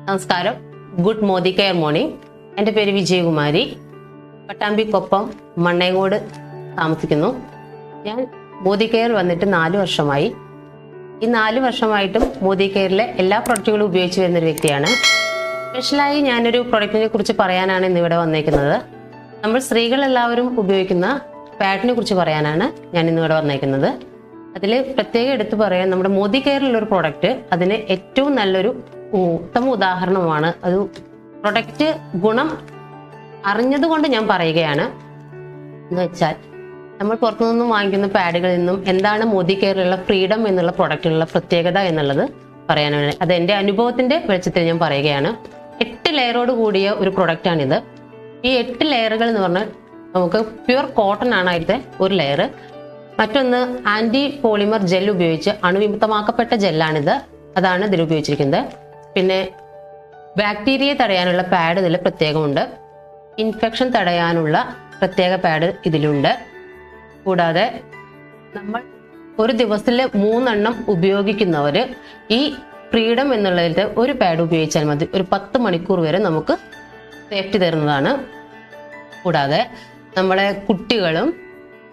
നമസ്കാരം. Good Modi care morning. എൻ്റെ പേര് വിജയകുമാരി. പട്ടാമ്പിക്കൊപ്പം മണ്ണേങ്ങോട് താമസിക്കുന്നു. ഞാൻ മോദി കെയർ വന്നിട്ട് 4 വർഷമായി. ഈ 4 വർഷമായിട്ടും മോദി കെയറിലെ എല്ലാ പ്രൊഡക്റ്റുകളും ഉപയോഗിച്ച് വരുന്നൊരു വ്യക്തിയാണ്. സ്പെഷ്യലായി ഞാനൊരു പ്രൊഡക്റ്റിനെ കുറിച്ച് പറയാനാണ് ഇന്നിവിടെ വന്നേക്കുന്നത്. നമ്മൾ സ്ത്രീകൾ എല്ലാവരും ഉപയോഗിക്കുന്ന പാഡിനെ കുറിച്ച് പറയാനാണ് ഞാൻ ഇന്നിവിടെ വന്നേക്കുന്നത്. അതിൽ പ്രത്യേകം എടുത്തു പറയാൻ നമ്മുടെ മോദി കെയറിലുള്ളൊരു പ്രൊഡക്റ്റ് അതിന് ഏറ്റവും നല്ലൊരു ഉത്തമ ഉദാഹരണമാണ്. അത് പ്രൊഡക്റ്റ് ഗുണം അറിഞ്ഞതുകൊണ്ട് ഞാൻ പറയുകയാണ്. എന്ന് വെച്ചാൽ നമ്മൾ പുറത്തുനിന്നും വാങ്ങിക്കുന്ന പാഡുകളിൽ നിന്നും എന്താണ് മോദി കെയറിലുള്ള ഫ്രീഡം എന്നുള്ള പ്രൊഡക്റ്റിനുള്ള പ്രത്യേകത എന്നുള്ളത് പറയാനാണ്. അത് എൻ്റെ അനുഭവത്തിന്റെ വെളിച്ചത്തിൽ ഞാൻ പറയുകയാണ്. 8 ലെയറോട് കൂടിയ ഒരു പ്രൊഡക്റ്റാണിത്. ഈ 8 ലെയറുകൾ എന്ന് പറഞ്ഞാൽ നമുക്ക് പ്യുവർ കോട്ടൺ ആണ് അതിലത്തെ ഒരു ലെയർ. മറ്റൊന്ന് ആന്റി പോളിമർ ജെൽ ഉപയോഗിച്ച് അണുവിമുക്തമാക്കപ്പെട്ട ജെല്ലാണിത്. അതാണ് ഇതിൽ ഉപയോഗിച്ചിരിക്കുന്നത്. പിന്നെ ബാക്ടീരിയയെ തടയാനുള്ള പാഡ് ഇതിൽ പ്രത്യേകമുണ്ട്. ഇൻഫെക്ഷൻ തടയാനുള്ള പ്രത്യേക പാഡ് ഇതിലുണ്ട്. കൂടാതെ നമ്മൾ ഒരു ദിവസത്തിൽ 3 എണ്ണം ഉപയോഗിക്കുന്നവർ ഈ ഫ്രീഡം എന്നുള്ളതിൽ ഒരു പാഡ് ഉപയോഗിച്ചാൽ മതി. ഒരു 10 മണിക്കൂർ വരെ നമുക്ക് സേഫ്റ്റി തരുന്നതാണ്. കൂടാതെ നമ്മളെ കുട്ടികളും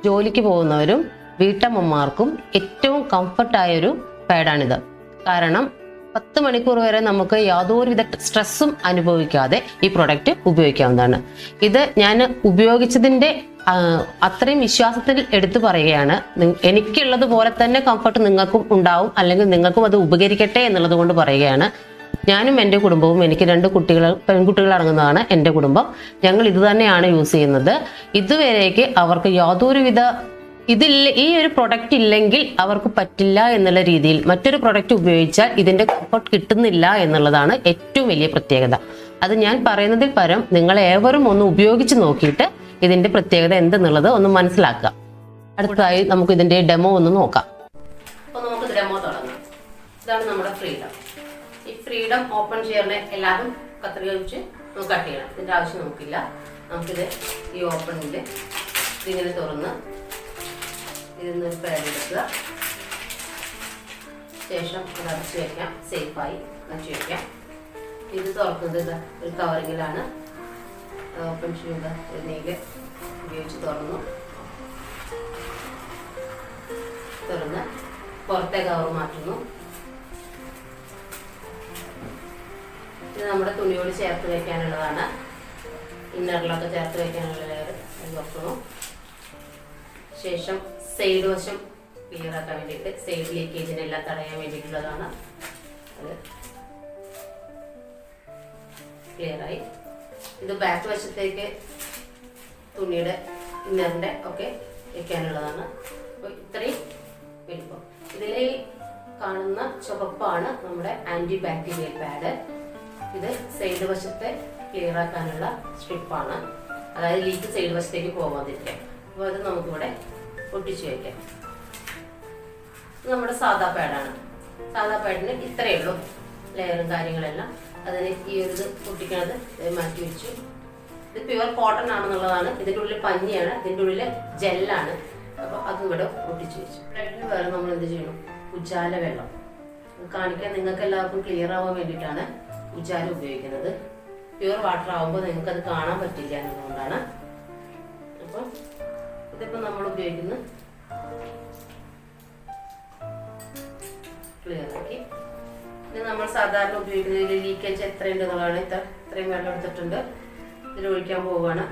ജോലിക്ക് പോകുന്നവരും വീട്ടമ്മമാർക്കും ഏറ്റവും കംഫർട്ടായൊരു പാഡാണിത്. കാരണം 10 മണിക്കൂർ വരെ നമുക്ക് യാതൊരുവിധ സ്ട്രെസ്സും അനുഭവിക്കാതെ ഈ പ്രൊഡക്റ്റ് ഉപയോഗിക്കാവുന്നതാണ്. ഇത് ഞാൻ ഉപയോഗിച്ചതിൻ്റെ അത്രയും വിശ്വാസത്തിൽ എടുത്തു പറയുകയാണ്. എനിക്കുള്ളത് പോലെ തന്നെ കംഫർട്ട് നിങ്ങൾക്കും ഉണ്ടാവും, അല്ലെങ്കിൽ നിങ്ങൾക്കും അത് ഉപകരിക്കട്ടെ എന്നുള്ളത് കൊണ്ട് പറയുകയാണ്. ഞാനും എൻ്റെ കുടുംബവും, എനിക്ക് 2 പെൺകുട്ടികൾ അടങ്ങുന്നതാണ് എൻ്റെ കുടുംബം. ഞങ്ങൾ ഇത് തന്നെയാണ് യൂസ് ചെയ്യുന്നത്. ഇതുവരേക്ക് അവർക്ക് യാതൊരുവിധ ഈ ഒരു പ്രൊഡക്റ്റ് ഇല്ലെങ്കിൽ അവർക്ക് പറ്റില്ല എന്നുള്ള രീതിയിൽ മറ്റൊരു പ്രൊഡക്റ്റ് ഉപയോഗിച്ചാൽ ഇതിന്റെ കംഫർട്ട് കിട്ടുന്നില്ല എന്നുള്ളതാണ് ഏറ്റവും വലിയ പ്രത്യേകത. അത് ഞാൻ പറയുന്നതിൽ പരം നിങ്ങൾ ഏവരും ഒന്ന് ഉപയോഗിച്ച് നോക്കിയിട്ട് ഇതിന്റെ പ്രത്യേകത എന്തെന്നുള്ളത് ഒന്ന് മനസ്സിലാക്കുക. അടുത്തതായി നമുക്ക് ഇതിന്റെ ഡെമോ ഒന്ന് നോക്കാം. അപ്പോൾ നമുക്ക് ഡെമോ തുടങ്ങാം. ഇതാണ് നമ്മുടെ ഫ്രീഡം. ഈ ഫ്രീഡം ഓപ്പൺ ചെയ്യാൻ എല്ലാവരും കത്രിക വെച്ച് നമുക്ക് കട്ട് ചെയ്യണം. ഇതിന്റെ ആവശ്യം നമുക്കില്ല. നമുക്കിത് ഈ ഓപ്പണിൽ ഇതിങ്ങനെ തുറന്ന് ഇതിൽ നിന്നൊരു പാഡ് എടുക്കുക. ശേഷം അത് അടച്ചു വയ്ക്കാം. സേഫായി അടച്ചു വയ്ക്കാം. ഇത് തുറക്കുന്നത് ഒരു കവറിങ്ങിലാണ്. ഓപ്പൺ ചെയ്യുക. ഒരു നെയ്ല് ഉപയോഗിച്ച് തുറന്ന് പുറത്തെ കവർ മാറ്റുന്നു. ഇത് നമ്മുടെ തുണിയോട് ചേർത്ത് വയ്ക്കാനുള്ളതാണ്. ഇന്നറിലൊക്കെ ചേർത്ത് വയ്ക്കാനുള്ള ലെയർ അത് തുറക്കുന്നു. ശേഷം സൈഡ് വശം ക്ലിയർ ആക്കാൻ വേണ്ടിയിട്ട്, സൈഡ് ലീക്കേജിനെല്ലാം തടയാൻ വേണ്ടിയിട്ടുള്ളതാണ്. അത് ക്ലിയറായി. ഇത് ബാക്ക് വശത്തേക്ക് തുണിയുടെ ഇന്നറിൻ്റെ ഒക്കെ വയ്ക്കാനുള്ളതാണ്. അപ്പോൾ ഇത്രയും വലിപ്പം. ഇതിൽ കാണുന്ന ചുവപ്പാണ് നമ്മുടെ ആന്റി ബാക്ടീരിയൽ പാഡ്. ഇത് സൈഡ് വശത്തെ ക്ലിയർ ആക്കാനുള്ള സ്ട്രിപ്പാണ്. അതായത് ലീക്ക് സൈഡ് വശത്തേക്ക് പോകാതിരിക്കാം. അപ്പോൾ അത് നമുക്കിവിടെ ഒട്ടിച്ചു വയ്ക്കാം. ഇത് നമ്മുടെ സാധാ പാഡാണ്. സാധാ പാഡിന് ഇത്രയേ ഉള്ളൂ ലെയറും കാര്യങ്ങളെല്ലാം. അതിന് ഈ ഒരു ഇത് ഒട്ടിക്കണത് മാറ്റി വെച്ചു. ഇത് പ്യുവർ കോട്ടൺ ആണെന്നുള്ളതാണ്. ഇതിൻ്റെ ഉള്ളിൽ പഞ്ഞിയാണ്, ഇതിൻ്റെ ഉള്ളിൽ ജെല്ലാണ്. അപ്പോൾ അതും ഇവിടെ ഒട്ടിച്ചു വെച്ചു. ബ്ലഡിന് വേറെ നമ്മൾ എന്ത് ചെയ്യണം? ഉജാല വെള്ളം കാണിക്കാൻ നിങ്ങൾക്ക് എല്ലാവർക്കും ക്ലിയർ ആവാൻ വേണ്ടിയിട്ടാണ് ഉജാല ഉപയോഗിക്കുന്നത്. പ്യുവർ വാട്ടർ ആകുമ്പോൾ നിങ്ങൾക്ക് അത് കാണാൻ പറ്റില്ല എന്നുള്ളതുകൊണ്ടാണ്. അപ്പം ഇതിപ്പോൾ നമ്മൾ ഉപയോഗിക്കുന്ന ക്ലിയർ ആക്കി. ഇത് നമ്മൾ സാധാരണ ഉപയോഗിക്കുന്നതിൽ ലീക്കേജ് എത്രയുണ്ട് എന്നുള്ളതാണ്. ഇത്രയും വെള്ളം എടുത്തിട്ടുണ്ട്. ഇതിൽ ഒഴിക്കാൻ പോവുകയാണ്.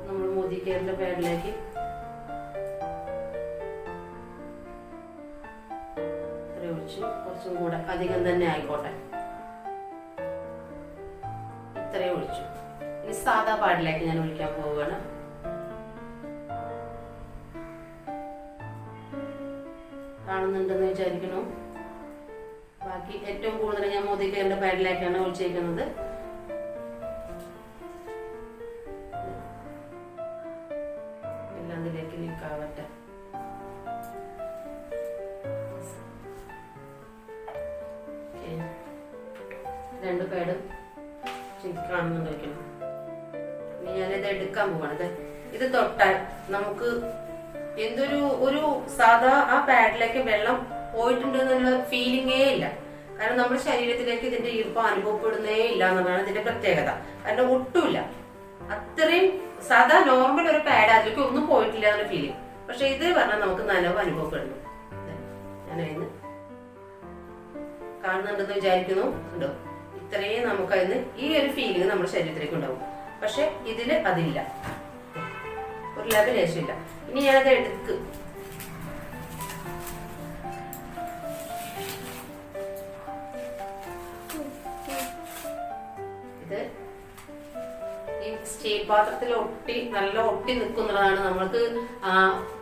നമ്മൾ മോദി കെയറിന്റെ പാഡിലേക്ക് ഒഴിച്ചു. കുറച്ചും കൂടെ അധികം തന്നെ ആയിക്കോട്ടെ. ഇത്രയും ഒഴിച്ചു. ഇനി സാധാ പാഡിലേക്ക് ഞാൻ ഒഴിക്കാൻ പോവുകയാണ്. കാണുന്നുണ്ടെന്ന് വിചാരിക്കുന്നു. ബാക്കി ഏറ്റവും കൂടുതൽ ഞാൻ മോദി കെയറിന്റെ പാഡിലേക്കാണ് ഒഴിച്ചേക്കുന്നത്. എല്ലാം ഇതിലേക്ക് ലീക്കാവട്ടെ. രണ്ട് പാഡും കാണുന്നുണ്ട് വയ്ക്കണം. ഇനി ഞാനിത് എടുക്കാൻ പോവാണ്. ഇത് തൊട്ടാൽ നമുക്ക് എന്തൊരു സാധാ ആ പാഡിലേക്ക് വെള്ളം പോയിട്ടുണ്ട് എന്നുള്ള ഫീലിംഗേ ഇല്ല. കാരണം നമ്മുടെ ശരീരത്തിലേക്ക് ഇതിന്റെ ഈർപ്പം അനുഭവപ്പെടുന്നേ ഇല്ല എന്നുള്ളതാണ് ഇതിന്റെ പ്രത്യേകത. കാരണം ഒട്ടുമില്ല, അത്രയും സാധാ നോർമൽ ഒരു പാഡ്, അതിലേക്ക് ഒന്നും പോയിട്ടില്ല എന്നുള്ള ഫീലിംഗ്. പക്ഷെ ഇത് പറഞ്ഞാൽ നമുക്ക് നനവ് അനുഭവപ്പെടുന്നു. ഞാനതിന് കാണുന്നുണ്ടെന്ന് വിചാരിക്കുന്നു. ഉണ്ടോ? ഇത്രയും നമുക്കതിന് ഈ ഒരു ഫീലിംഗ് നമ്മുടെ ശരീരത്തിലേക്ക് ഉണ്ടാവും. പക്ഷെ ഇതില് അതില്ല, ഒരു ലേശമില്ല. ഇനി ഞാനത് എടുക്കും. ഇത് ഈ സ്റ്റീൽ പാത്രത്തിൽ നല്ല ഒട്ടി നിൽക്കുന്നതാണ്. നമ്മൾക്ക്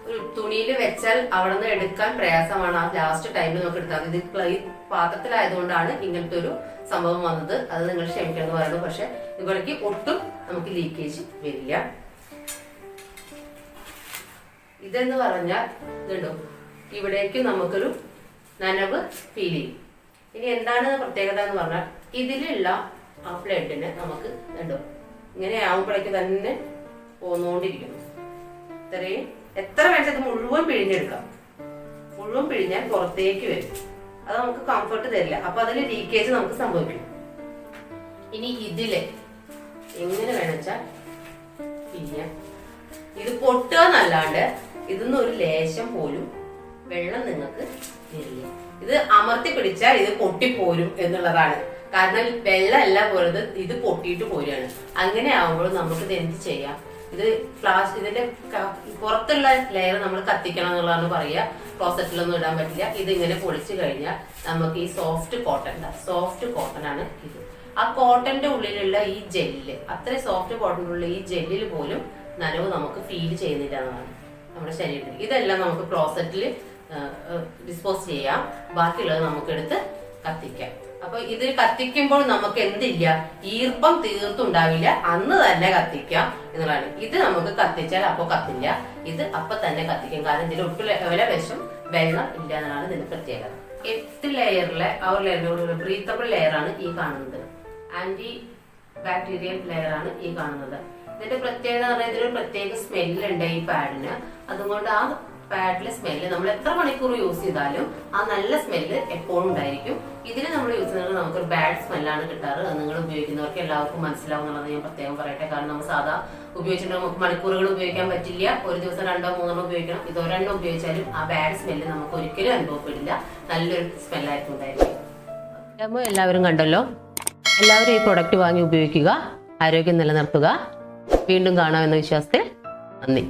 ഒരു തുണിയിൽ വെച്ചാൽ അവിടെ നിന്ന് എടുക്കാൻ പ്രയാസമാണ്. ആ ലാസ്റ്റ് ടൈമിൽ നമുക്ക് എടുത്താൽ ഇത് ഈ പാത്രത്തിലായതുകൊണ്ടാണ് ഇങ്ങനത്തെ ഒരു സംഭവം വന്നത്. അത് നിങ്ങൾ ക്ഷമിക്കണം എന്ന് പറയുന്നത്. പക്ഷെ ഇവിടേക്ക് ഒട്ടും നമുക്ക് ലീക്കേജ് വരില്ല. ഇതെന്ന് പറഞ്ഞാൽ ഇതുണ്ടോ, ഇവിടേക്ക് നമുക്കൊരു നനവ് ഫീൽ ചെയ്യും. ഇനി എന്താണ് പ്രത്യേകത എന്ന് പറഞ്ഞാൽ ഇതിലുള്ള ആ ബ്ലഡിനെ നമുക്ക് കണ്ടോ ഇങ്ങനെ ആവുമ്പോഴേക്ക് തന്നെ പോന്നുകൊണ്ടിരിക്കുന്നു. ഇത്രയും എത്ര വേണ്ടത് മുഴുവൻ പിഴിഞ്ഞെടുക്കാം. മുഴുവൻ പിഴിഞ്ഞാൽ പുറത്തേക്ക് വരും. അത് നമുക്ക് കംഫർട്ട് തരില്ല. അപ്പൊ അതിൽ ലീക്കേജ് നമുക്ക് സംഭവിക്കും. ഇനി ഇതില് എങ്ങനെ വേണമെച്ചാൽ പിഴിയാം. ഇത് പൊട്ടുക എന്നല്ലാണ്ട് ഇതിന്ന് ഒരു ലേശം പോലും വെള്ളം നിങ്ങൾക്ക് വരില്ല. ഇത് അമർത്തി പിടിച്ചാൽ ഇത് പൊട്ടിപ്പോരും എന്നുള്ളതാണ്. കാരണം വെള്ളമല്ല പോലത്, ഇത് പൊട്ടിയിട്ട് പോരുകയാണ്. അങ്ങനെ ആവുമ്പോൾ നമുക്ക് ഇത് എന്ത് ചെയ്യാം? ഇത് ഇതിന്റെ പുറത്തുള്ള ലെയർ നമ്മൾ കത്തിക്കണം എന്നുള്ളതാണ് പറയുക. ക്ലോസറ്റിലൊന്നും ഇടാൻ പറ്റില്ല. ഇത് ഇങ്ങനെ പൊളിച്ചു കഴിഞ്ഞാൽ നമുക്ക് ഈ സോഫ്റ്റ് കോട്ടൺ ആണ് ഇത്. ആ കോട്ടന്റെ ഉള്ളിലുള്ള ഈ ജെല്ല്, അത്രയും സോഫ്റ്റ് കോട്ടനുള്ള ഈ ജെല്ലിൽ പോലും നനവ് നമുക്ക് ഫീൽ ചെയ്യുന്നില്ല എന്നാണ് നമ്മുടെ ശരീരത്തിൽ. ഇതെല്ലാം നമുക്ക് ക്ലോസറ്റിൽ ഡിസ്പോസ് ചെയ്യാം. ബാക്കിയുള്ളത് നമുക്ക് എടുത്ത് കത്തിക്കാം. അപ്പൊ ഇത് കത്തിക്കുമ്പോൾ നമുക്ക് എന്തില്ല, ഈർപ്പം തീർത്തുണ്ടാവില്ല. അന്ന് തന്നെ കത്തിക്കാം എന്നുള്ളതാണ്. ഇത് നമുക്ക് കത്തിച്ചാൽ അപ്പൊ കത്തില്ല, ഇത് അപ്പൊ തന്നെ കത്തിക്കാം. കാരണം ഇതിൽ ഒട്ടും വിഷം വെള്ളം ഇല്ല എന്നാണ് ഇതിന്റെ പ്രത്യേകത. 8 ലെയറിലെ ആ ഒരു ലെയറിനോട് ബ്രീത്തബിൾ ലെയർ ആണ് ഈ കാണുന്നത്. ആന്റി ബാക്ടീരിയൽ ലെയർ ആണ് ഈ കാണുന്നത്. ഇതിന്റെ പ്രത്യേകത എന്ന് പറഞ്ഞാൽ ഇതിലൊരു പ്രത്യേക സ്മെല്ലുണ്ട് ഈ പാഡിന്. അതുകൊണ്ട് ആ പാഡിലെ സ്മെല്ല് നമ്മൾ എത്ര മണിക്കൂർ യൂസ് ചെയ്താലും ആ നല്ല സ്മെല്ല് എപ്പോഴും ഉണ്ടായിരിക്കും. ഇതിന് നമ്മൾ യൂസ് ചെയ്യുന്നത് നമുക്കൊരു ബാഡ് സ്മെല്ലാണ് കിട്ടാറ്. അത് നിങ്ങൾ ഉപയോഗിക്കുന്നവർക്ക് എല്ലാവർക്കും മനസ്സിലാവും എന്നുള്ളത് ഞാൻ പ്രത്യേകം പറയട്ടെ. കാരണം നമ്മൾ സാധാ ഉപയോഗിച്ചിട്ട് നമുക്ക് മണിക്കൂറുകൾ ഉപയോഗിക്കാൻ പറ്റില്ല. ഒരു ദിവസം 2 3 ഉപയോഗിക്കണം. ഇത് ഒരെണ്ണം ഉപയോഗിച്ചാലും ആ ബാഡ് സ്മെല്ല് നമുക്ക് ഒരിക്കലും അനുഭവപ്പെടില്ല. നല്ലൊരു സ്മെല്ലായിരിക്കും ഉണ്ടായിരിക്കും. എല്ലാവരും കണ്ടല്ലോ. എല്ലാവരും ഈ പ്രൊഡക്റ്റ് വാങ്ങി ഉപയോഗിക്കുക, ആരോഗ്യം നിലനിർത്തുക. വീണ്ടും കാണാമെന്ന വിശ്വാസത്തിൽ നന്ദി.